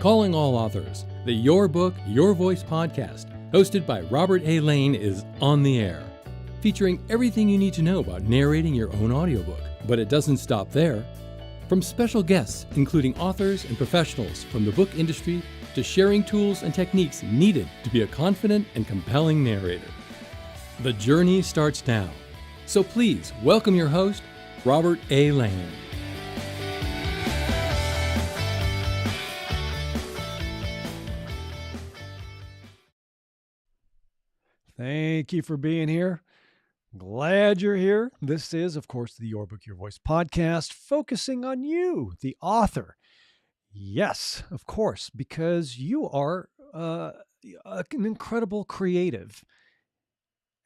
Calling all authors, the Your Book, Your Voice podcast, hosted by Robert A. Lane, is on the air, featuring everything you need to know about narrating your own audiobook. But it doesn't stop there. From special guests, including authors and professionals from the book industry, to sharing tools and techniques needed to be a confident and compelling narrator. The journey starts now. So please welcome your host, Robert A. Lane. Thank you for being here. Glad you're here. This is, of course, the Your Book, Your Voice podcast, focusing on you, the author. Yes, of course, because you are an incredible creative.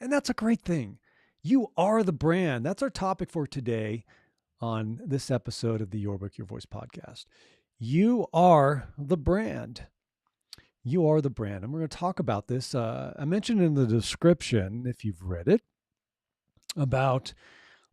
And that's a great thing. You are the brand. That's our topic for today on this episode of the Your Book, Your Voice podcast. You are the brand. You are the brand. And we're going to talk about this. I mentioned in the description, if you've read it, about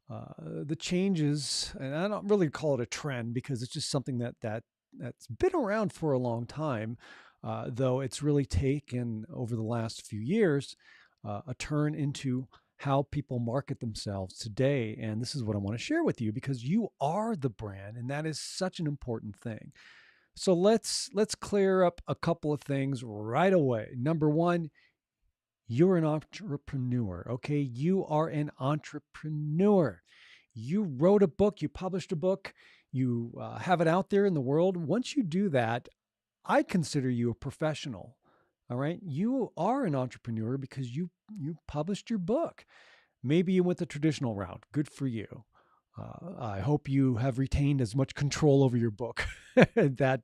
the changes. And I don't really call it a trend because it's just something that's been around for a long time, though it's really taken over the last few years a turn into how people market themselves today. And this is what I want to share with you because you are the brand, and that is such an important thing. So let's clear up a couple of things right away. Number one, you're an entrepreneur, okay? You are an entrepreneur. You wrote a book, you published a book, you have it out there in the world. Once you do that, I consider you a professional, all right? You are an entrepreneur because you published your book. Maybe you went the traditional route. Good for you. I hope you have retained as much control over your book that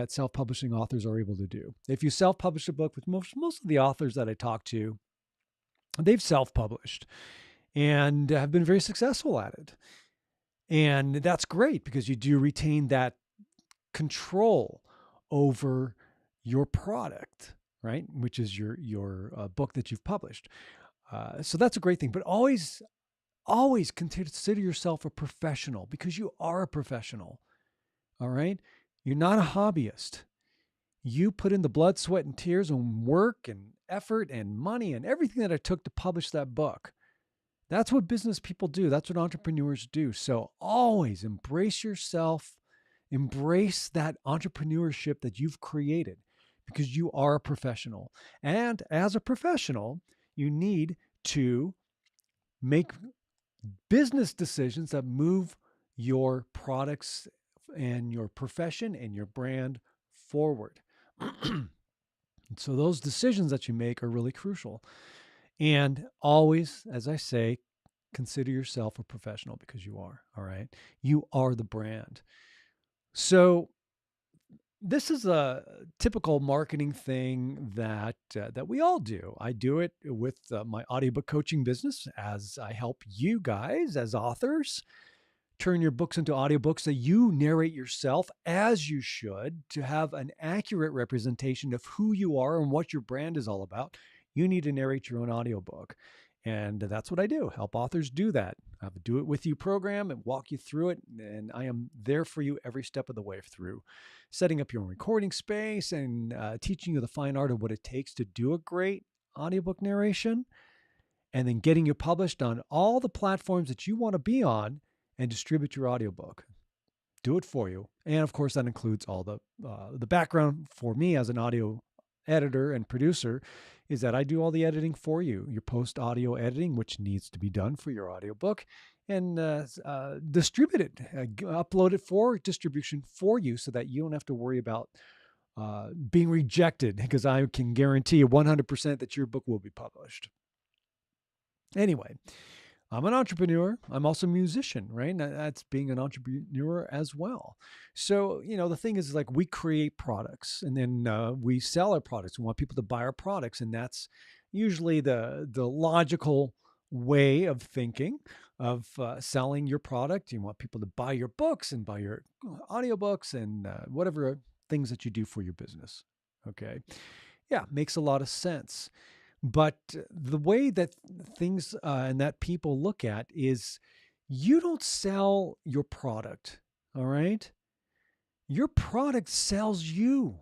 self-publishing authors are able to do. If you self-publish a book, with most of the authors that I talk to, they've self-published and have been very successful at it. And that's great because you do retain that control over your product, right? Which is your book that you've published. So that's a great thing. But always consider yourself a professional because you are a professional. All right? You're not a hobbyist. You put in the blood, sweat, and tears and work and effort and money and everything that it took to publish that book. That's what business people do. That's what entrepreneurs do. So always embrace yourself. Embrace that entrepreneurship that you've created because you are a professional. And as a professional, you need to make business decisions that move your products and your profession and your brand forward. So those decisions that you make are really crucial. And always, as I say, consider yourself a professional because you are, all right? You are the brand. So this is a typical marketing thing that we all do. I do it with my audiobook coaching business as I help you guys as authors turn your books into audiobooks that you narrate yourself as you should to have an accurate representation of who you are and what your brand is all about. You need to narrate your own audiobook. And that's what I do, help authors do that. I have a Do It With You program and walk you through it. And I am there for you every step of the way through setting up your own recording space and teaching you the fine art of what it takes to do a great audiobook narration, and then getting you published on all the platforms that you want to be on and distribute your audiobook. Do it for you. And of course, that includes all the background for me as an audio editor and producer is that I do all the editing for you, your post-audio editing, which needs to be done for your audiobook, and distribute it, upload it for distribution for you so that you don't have to worry about being rejected because I can guarantee you 100% that your book will be published. Anyway, I'm an entrepreneur. I'm also a musician, right? That's being an entrepreneur as well. So, the thing is like we create products and then we sell our products. We want people to buy our products. And that's usually the logical way of thinking of selling your product. You want people to buy your books and buy your audiobooks and whatever things that you do for your business. Okay. Yeah, makes a lot of sense. But the way that things and that people look at is you don't sell your product, all right? Your product sells you.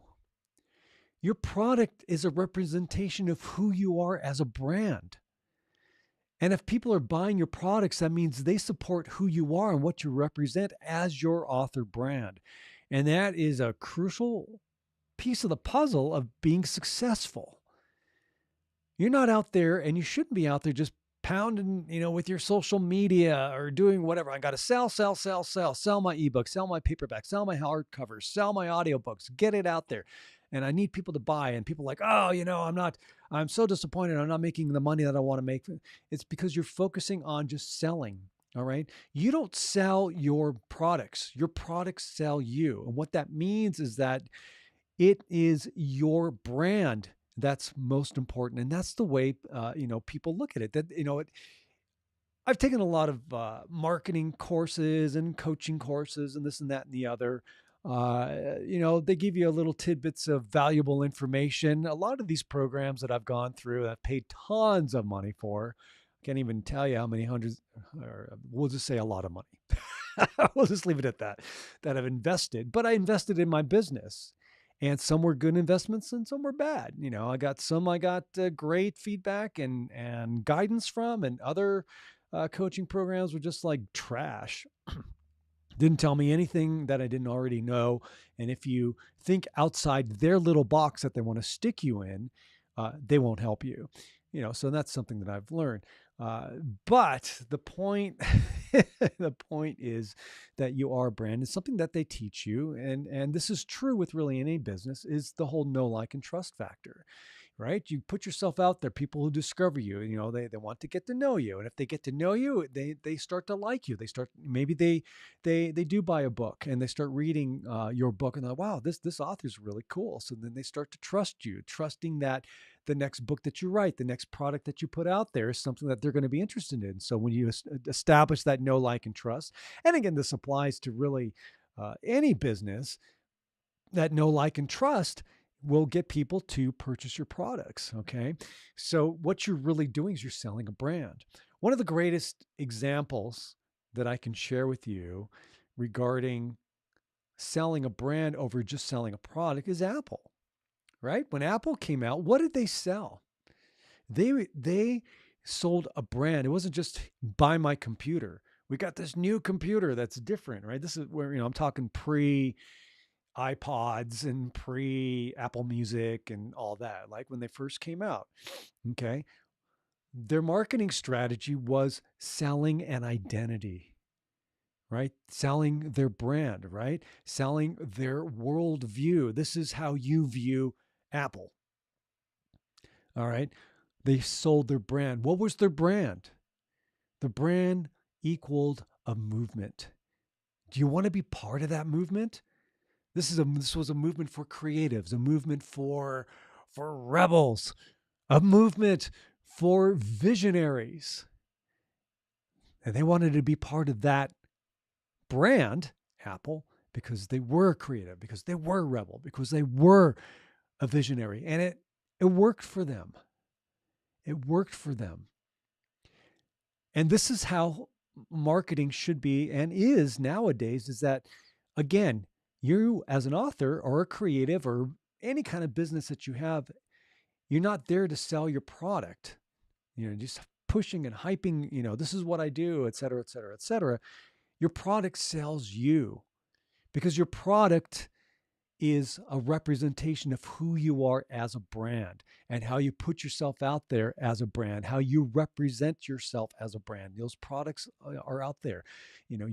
Your product is a representation of who you are as a brand. And if people are buying your products, that means they support who you are and what you represent as your author brand. And that is a crucial piece of the puzzle of being successful. You're not out there, and you shouldn't be out there just pounding, with your social media or doing whatever. I got to sell my ebook, sell my paperback, sell my hardcovers, sell my audiobooks, get it out there. And I need people to buy. And people are like, oh, I'm so disappointed. I'm not making the money that I want to make. It's because you're focusing on just selling. All right. You don't sell your products. Your products sell you. And what that means is that it is your brand that's most important. And that's the way, people look at it. I've taken a lot of marketing courses and coaching courses and this and that and the other. They give you a little tidbits of valuable information. A lot of these programs that I've gone through, I've paid tons of money for. Can't even tell you how many hundreds, or we'll just say a lot of money. We'll just leave it at that I've invested. But I invested in my business. And some were good investments and some were bad. I got great feedback and guidance from, and other coaching programs were just like trash. Didn't tell me anything that I didn't already know. And if you think outside their little box that they want to stick you in, they won't help you. So that's something that I've learned. But the point, the point is that you are a brand. It's something that they teach you. And this is true with really any business, is the whole know, like, and trust factor, right? You put yourself out there, people who discover you, they want to get to know you. And if they get to know you, they start to like you. Maybe they do buy a book and they start reading your book and they're like, wow, this author's really cool. So then they start to trust you, trusting that the next book that you write, the next product that you put out there is something that they're going to be interested in. So when you establish that know, like, and trust, and again, this applies to really any business, that know, like, and trust will get people to purchase your products. Okay. So what you're really doing is you're selling a brand. One of the greatest examples that I can share with you regarding selling a brand over just selling a product is Apple. Right? When Apple came out, what did they sell? They sold a brand. It wasn't just buy my computer. We got this new computer that's different, right? This is where, I'm talking pre iPods and pre Apple Music and all that, like when they first came out. Okay. Their marketing strategy was selling an identity, right? Selling their brand, right? Selling their worldview. This is how you view Apple. All right. They sold their brand. What was their brand? The brand equaled a movement. Do you want to be part of that movement? This was a movement for creatives, a movement for rebels, a movement for visionaries. And they wanted to be part of that brand, Apple, because they were creative, because they were rebel, because they were a visionary. And it worked for them. It worked for them. And this is how marketing should be and is nowadays, is that, again, you as an author or a creative or any kind of business that you have, you're not there to sell your product, just pushing and hyping, this is what I do, et cetera, et cetera, et cetera. Your product sells you, because your product is a representation of who you are as a brand and how you put yourself out there as a brand, how you represent yourself as a brand. Those products are out there. You're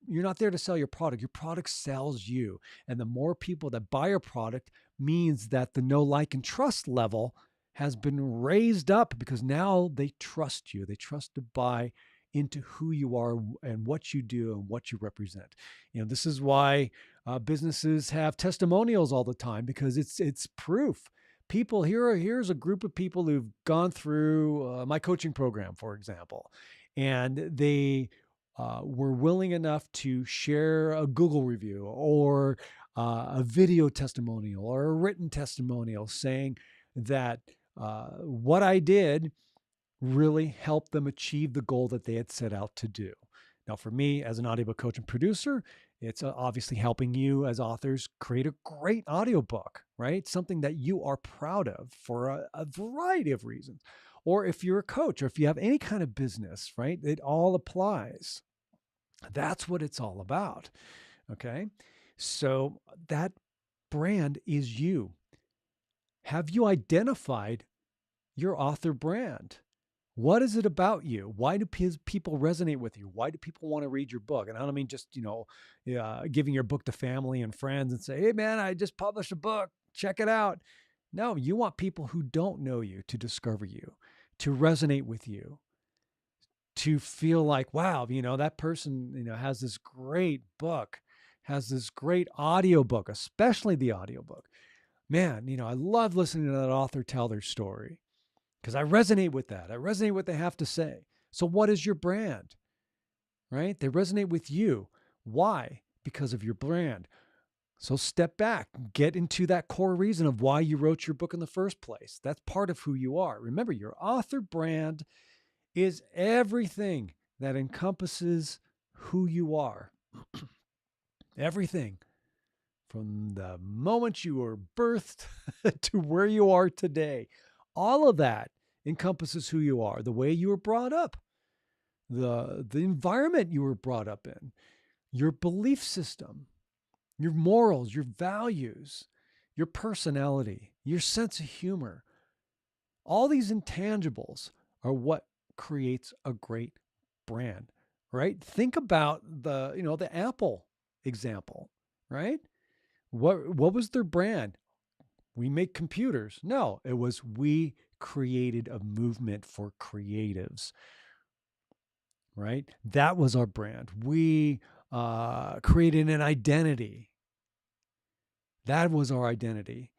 not there to sell your product. Your product sells you. And the more people that buy your product means that the know, like, and trust level has been raised up, because now they trust you. They trust to buy into who you are and what you do and what you represent. This is why businesses have testimonials all the time, because it's proof. People, here's a group of people who've gone through my coaching program, for example, and they were willing enough to share a Google review or a video testimonial or a written testimonial saying that what I did really helped them achieve the goal that they had set out to do. Now, for me as an audiobook coach and producer, it's obviously helping you as authors create a great audiobook, right? Something that you are proud of for a variety of reasons. Or if you're a coach or if you have any kind of business, right? It all applies. That's what it's all about. Okay. So that brand is you. Have you identified your author brand? What is it about you? Why do people resonate with you? Why do people want to read your book? And I don't mean just, giving your book to family and friends and say, hey, man, I just published a book. Check it out. No, you want people who don't know you to discover you, to resonate with you, to feel like, wow, that person, has this great book, has this great audiobook, especially the audiobook. Man, I love listening to that author tell their story because I resonate with that. I resonate with what they have to say. So what is your brand? Right? They resonate with you. Why? Because of your brand. So step back, get into that core reason of why you wrote your book in the first place. That's part of who you are. Remember, your author brand is everything that encompasses who you are. Everything. From the moment you were birthed to where you are today. All of that encompasses who you are, the way you were brought up, the environment you were brought up in, your belief system, your morals, your values, your personality, your sense of humor. All these intangibles are what creates a great brand, right? Think about the Apple example, right? What was their brand? We make computers. No, it was we created a movement for creatives, right? That was our brand. We created an identity. That was our identity,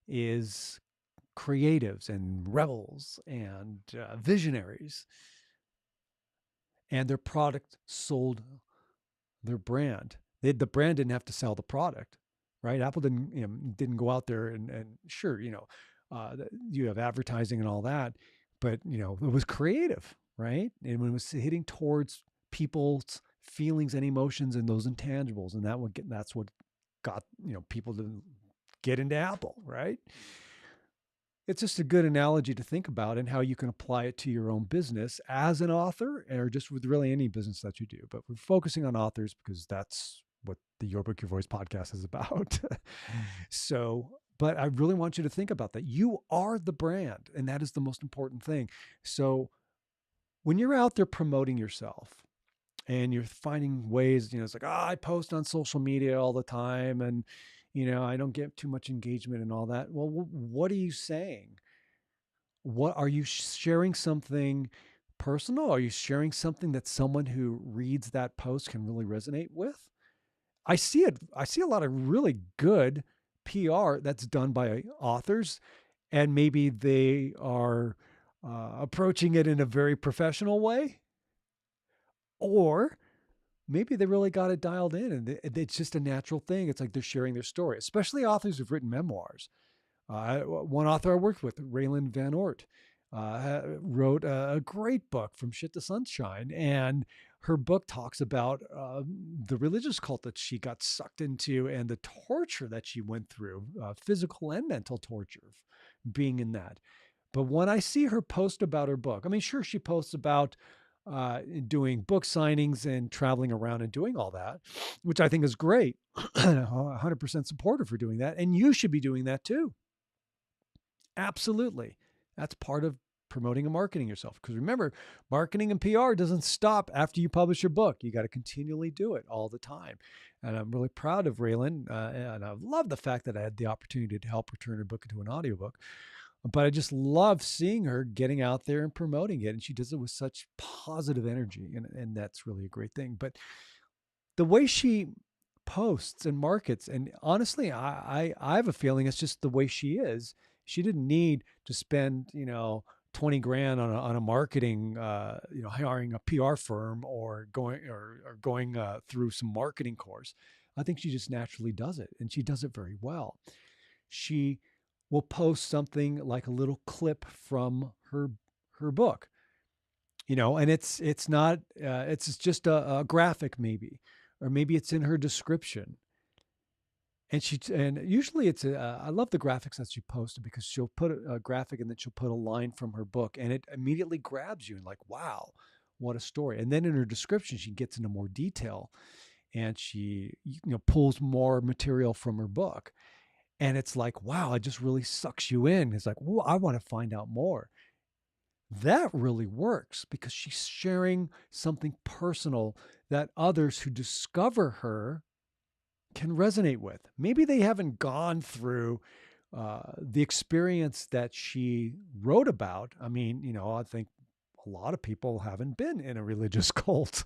is creatives and rebels and visionaries. And their product sold their brand. The brand didn't have to sell the product. Right? Apple didn't go out there and sure, you have advertising and all that, but it was creative, right? And when it was hitting towards people's feelings and emotions and those intangibles, and that's what got people to get into Apple, right? It's just a good analogy to think about and how you can apply it to your own business as an author or just with really any business that you do. But we're focusing on authors because that's what the Your Book, Your Voice podcast is about. But I really want you to think about that. You are the brand, and that is the most important thing. So when you're out there promoting yourself and you're finding ways, it's like, I post on social media all the time and, I don't get too much engagement and all that. Well, what are you saying? What are you sharing? Something personal? Are you sharing something that someone who reads that post can really resonate with? I see a lot of really good PR that's done by authors, and maybe they are approaching it in a very professional way, or maybe they really got it dialed in and it's just a natural thing. It's like they're sharing their story, especially authors who've written memoirs. One author I worked with, Raylan Van Ort, wrote a great book, From Shit to Sunshine. And her book talks about the religious cult that she got sucked into and the torture that she went through, physical and mental torture, being in that. But when I see her post about her book, I mean, sure, she posts about doing book signings and traveling around and doing all that, which I think is great. 100% supportive for doing that. And you should be doing that too. Absolutely. That's part of promoting and marketing yourself. Because remember, marketing and PR doesn't stop after you publish your book. You got to continually do it all the time. And I'm really proud of Raylan. And I love the fact that I had the opportunity to help her turn her book into an audiobook. But I just love seeing her getting out there and promoting it. And she does it with such positive energy. And that's really a great thing. But the way she posts and markets, and honestly, I have a feeling it's just the way she is. She didn't need to spend, 20 grand on a marketing, hiring a PR firm or going through some marketing course. I think she just naturally does it, and she does it very well. She will post something like a little clip from her book, And it's not, it's just a graphic maybe, or maybe it's in her description. And usually I love the graphics that she posted, because she'll put a graphic and then she'll put a line from her book, and it immediately grabs you and like, wow, what a story. And then in her description, she gets into more detail, and she, pulls more material from her book. And it's like, wow, it just really sucks you in. It's like, well, I want to find out more. That really works because she's sharing something personal that others who discover her can resonate with. Maybe they haven't gone through the experience that she wrote about. I mean, I think a lot of people haven't been in a religious cult,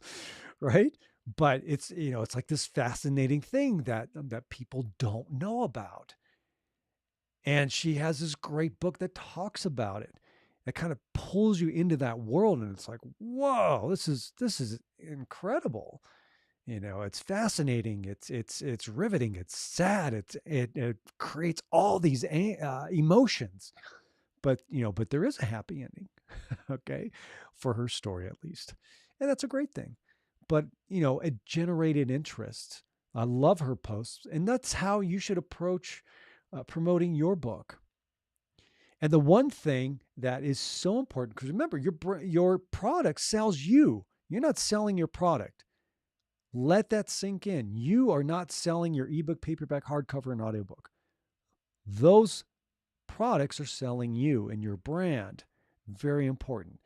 right? But it's like this fascinating thing that people don't know about. And she has this great book that talks about it. That kind of pulls you into that world, and it's like, whoa, this is incredible. It's fascinating. It's riveting. It's sad. It creates all these emotions, but there is a happy ending, okay, for her story at least, and that's a great thing. But it generated interest. I love her posts, and that's how you should approach promoting your book. And the one thing that is so important, because remember, your product sells you. You're not selling your product. Let that sink in. You are not selling your ebook, paperback, hardcover, and audiobook. Those products are selling you and your brand. Very important.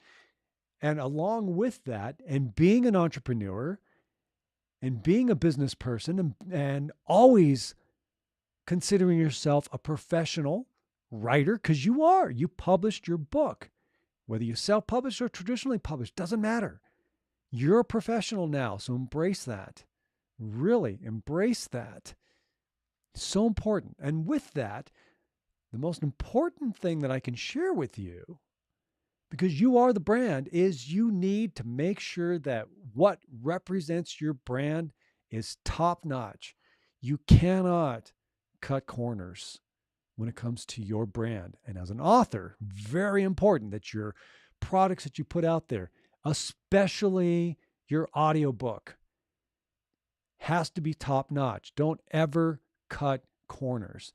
And along with that, and being an entrepreneur and being a business person, and always considering yourself a professional writer, because you published your book, whether you self-published or traditionally published, doesn't matter. You're a professional now, so embrace that. Really embrace that. So important. And with that, the most important thing that I can share with you, because you are the brand, is you need to make sure that what represents your brand is top notch. You cannot cut corners when it comes to your brand. And as an author, very important that your products that you put out there, especially your audiobook, has to be top notch. Don't ever cut corners.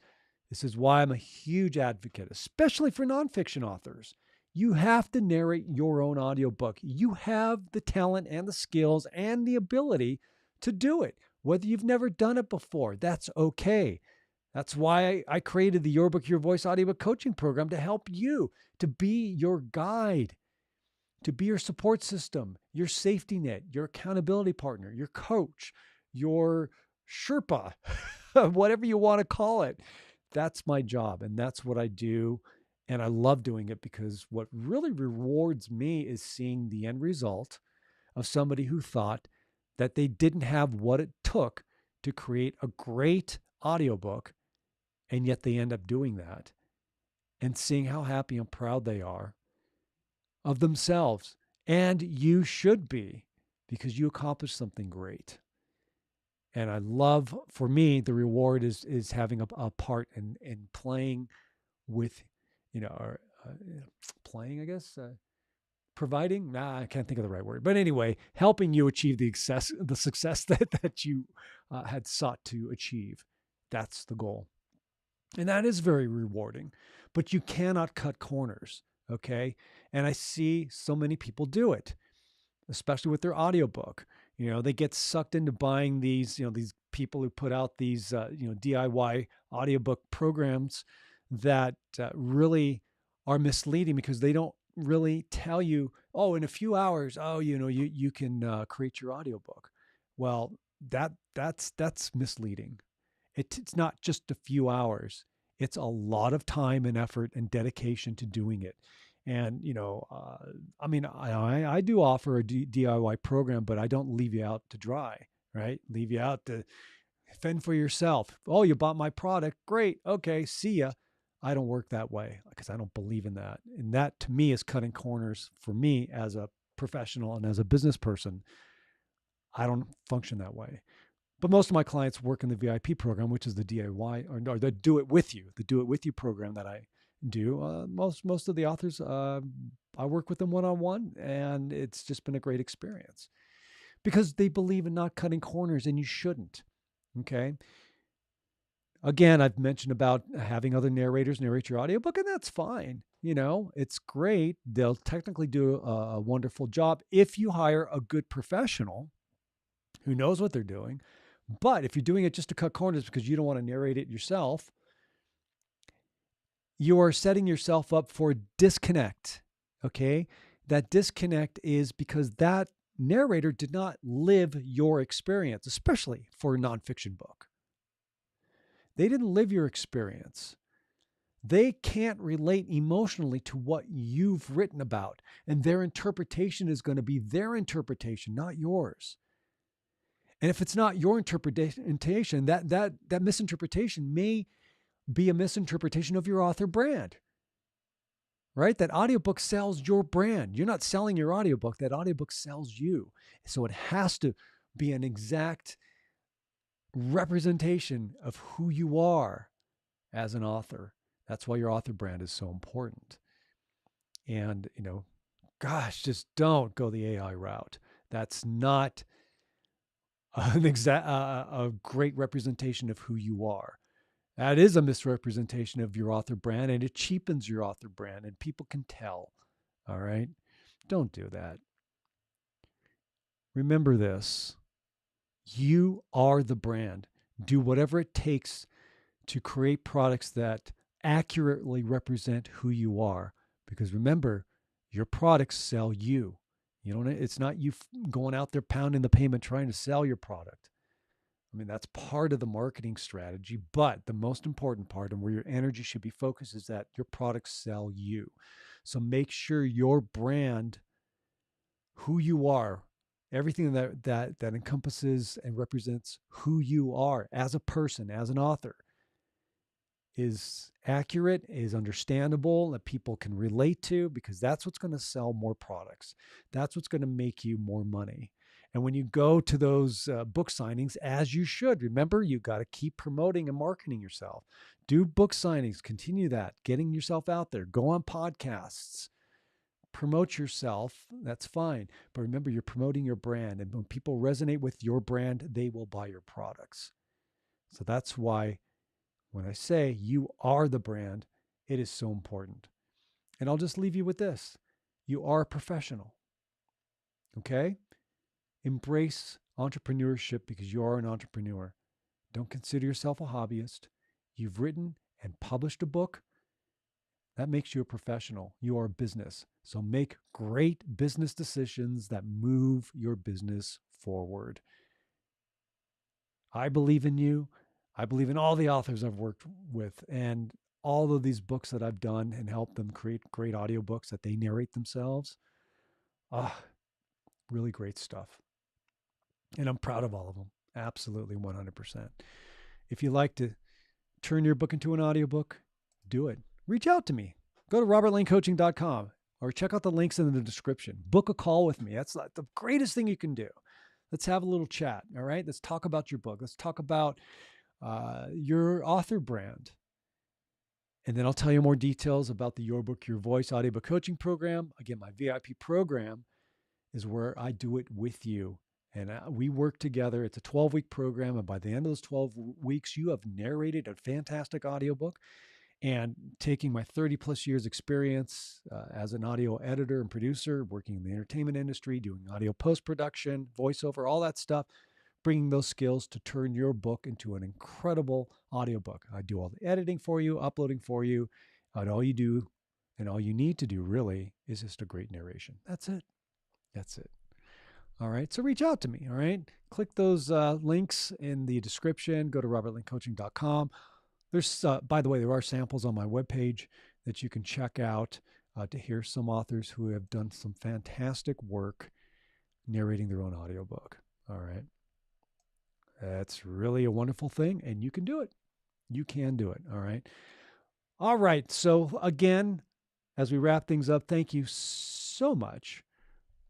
This is why I'm a huge advocate, especially for nonfiction authors. You have to narrate your own audiobook. You have the talent and the skills and the ability to do it. Whether you've never done it before, that's okay. That's why I created the Your Book, Your Voice audiobook coaching program, to help you, to be your guide, to be your support system, your safety net, your accountability partner, your coach, your Sherpa, whatever you want to call it. That's my job, and that's what I do. And I love doing it, because what really rewards me is seeing the end result of somebody who thought that they didn't have what it took to create a great audiobook, and yet they end up doing that, and seeing how happy and proud they are of themselves. And you should be, because you accomplished something great. And I love, for me, the reward is having a part in playing with, or playing, I guess, providing. Nah, I can't think of the right word. But anyway, helping you achieve the success that you had sought to achieve. That's the goal. And that is very rewarding. But you cannot cut corners, okay? And I see so many people do it, especially with their audiobook. They get sucked into buying these people who put out these, DIY audiobook programs that really are misleading, because they don't really tell you, oh, in a few hours, you can create your audiobook. Well, that's misleading. It's not just a few hours. It's a lot of time and effort and dedication to doing it. And, I do offer a DIY program, but I don't leave you out to dry, right? Leave you out to fend for yourself. Oh, you bought my product. Great. Okay. See ya. I don't work that way, because I don't believe in that. And that, to me, is cutting corners for me as a professional and as a business person. I don't function that way. But most of my clients work in the VIP program, which is the DIY or the Do It With You program that I do. Most of the authors, I work with them one-on-one, and it's just been a great experience because they believe in not cutting corners, and you shouldn't. Okay. Again, I've mentioned about having other narrators narrate your audiobook, and that's fine. It's great. They'll technically do a wonderful job if you hire a good professional who knows what they're doing. But if you're doing it just to cut corners because you don't want to narrate it yourself, you are setting yourself up for disconnect. Okay. That disconnect is because that narrator did not live your experience, especially for a nonfiction book. They didn't live your experience. They can't relate emotionally to what you've written about, and their interpretation is going to be their interpretation, not yours. And if it's not your interpretation, that misinterpretation may be a misinterpretation of your author brand, right? That audiobook sells your brand. You're not selling your audiobook. That audiobook sells you. So it has to be an exact representation of who you are as an author. That's why your author brand is so important. And, gosh, just don't go the AI route. That's not a great representation of who you are. That is a misrepresentation of your author brand, and it cheapens your author brand, and people can tell. All right? Don't do that. Remember this. You are the brand. Do whatever it takes to create products that accurately represent who you are. Because remember, your products sell you. It's not you going out there pounding the pavement trying to sell your product. I mean, that's part of the marketing strategy, but the most important part and where your energy should be focused is that your products sell you. So make sure your brand, who you are, everything that encompasses and represents who you are as a person, as an author, is accurate, is understandable, that people can relate to, because that's what's going to sell more products. That's what's going to make you more money. And when you go to those book signings, as you should, remember, you got to keep promoting and marketing yourself. Do book signings, continue that, getting yourself out there, go on podcasts, promote yourself. That's fine. But remember, you're promoting your brand. And when people resonate with your brand, they will buy your products. So that's why when I say you are the brand, it is so important. And I'll just leave you with this. You are a professional. Okay? Embrace entrepreneurship because you are an entrepreneur. Don't consider yourself a hobbyist. You've written and published a book. That makes you a professional. You are a business. So make great business decisions that move your business forward. I believe in you. I believe in all the authors I've worked with and all of these books that I've done and helped them create great audiobooks that they narrate themselves. Really great stuff. And I'm proud of all of them. Absolutely 100%. If you like to turn your book into an audiobook, do it. Reach out to me. Go to robertlanecoaching.com or check out the links in the description. Book a call with me. That's the greatest thing you can do. Let's have a little chat. All right. Let's talk about your book. Let's talk about your author brand. And then I'll tell you more details about the Your Book, Your Voice audiobook coaching program. Again, my VIP program is where I do it with you. And we work together. It's a 12-week program. And by the end of those 12 weeks, you have narrated a fantastic audiobook. And taking my 30 plus years experience as an audio editor and producer, working in the entertainment industry, doing audio post-production, voiceover, all that stuff, bringing those skills to turn your book into an incredible audiobook. I do all the editing for you, uploading for you. And all you do and all you need to do really is just a great narration. That's it. That's it. All right. So reach out to me. All right. Click those links in the description. Go to robertlanecoaching.com. There's, by the way, there are samples on my webpage that you can check out to hear some authors who have done some fantastic work narrating their own audiobook. All right. That's really a wonderful thing, and you can do it. You can do it. All right. All right. So again, as we wrap things up, thank you so much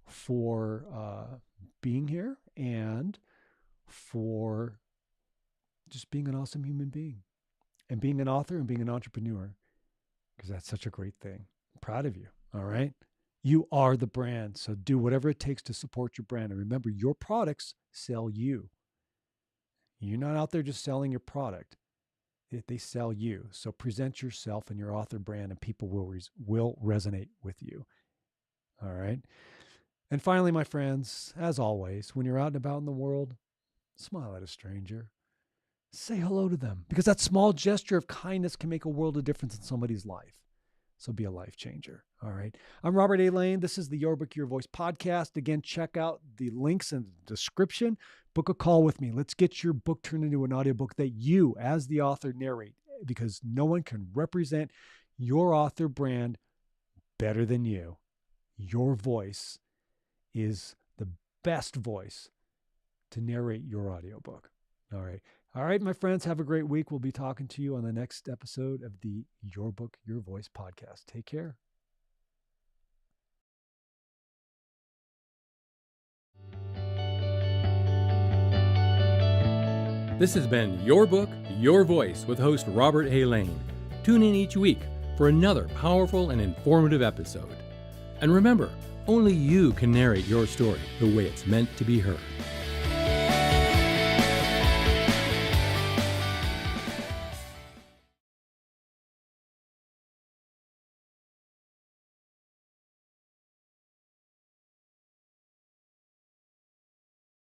for being here and for just being an awesome human being and being an author and being an entrepreneur. because that's such a great thing. I'm proud of you. All right. You are the brand. So do whatever it takes to support your brand. And remember, your products sell you. You're not out there just selling your product. They sell you. So present yourself and your author brand, and people will resonate with you. All right. And finally, my friends, as always, when you're out and about in the world, smile at a stranger. Say hello to them, because that small gesture of kindness can make a world of difference in somebody's life. So be a life changer. All right. I'm Robert A. Lane. This is the Your Book, Your Voice podcast. Again, check out the links in the description. Book a call with me. Let's get your book turned into an audiobook that you, as the author, narrate, because no one can represent your author brand better than you. Your voice is the best voice to narrate your audiobook. All right. All right, my friends, have a great week. We'll be talking to you on the next episode of the Your Book, Your Voice podcast. Take care. This has been Your Book, Your Voice with host Robert A. Lane. Tune in each week for another powerful and informative episode. And remember, only you can narrate your story the way it's meant to be heard.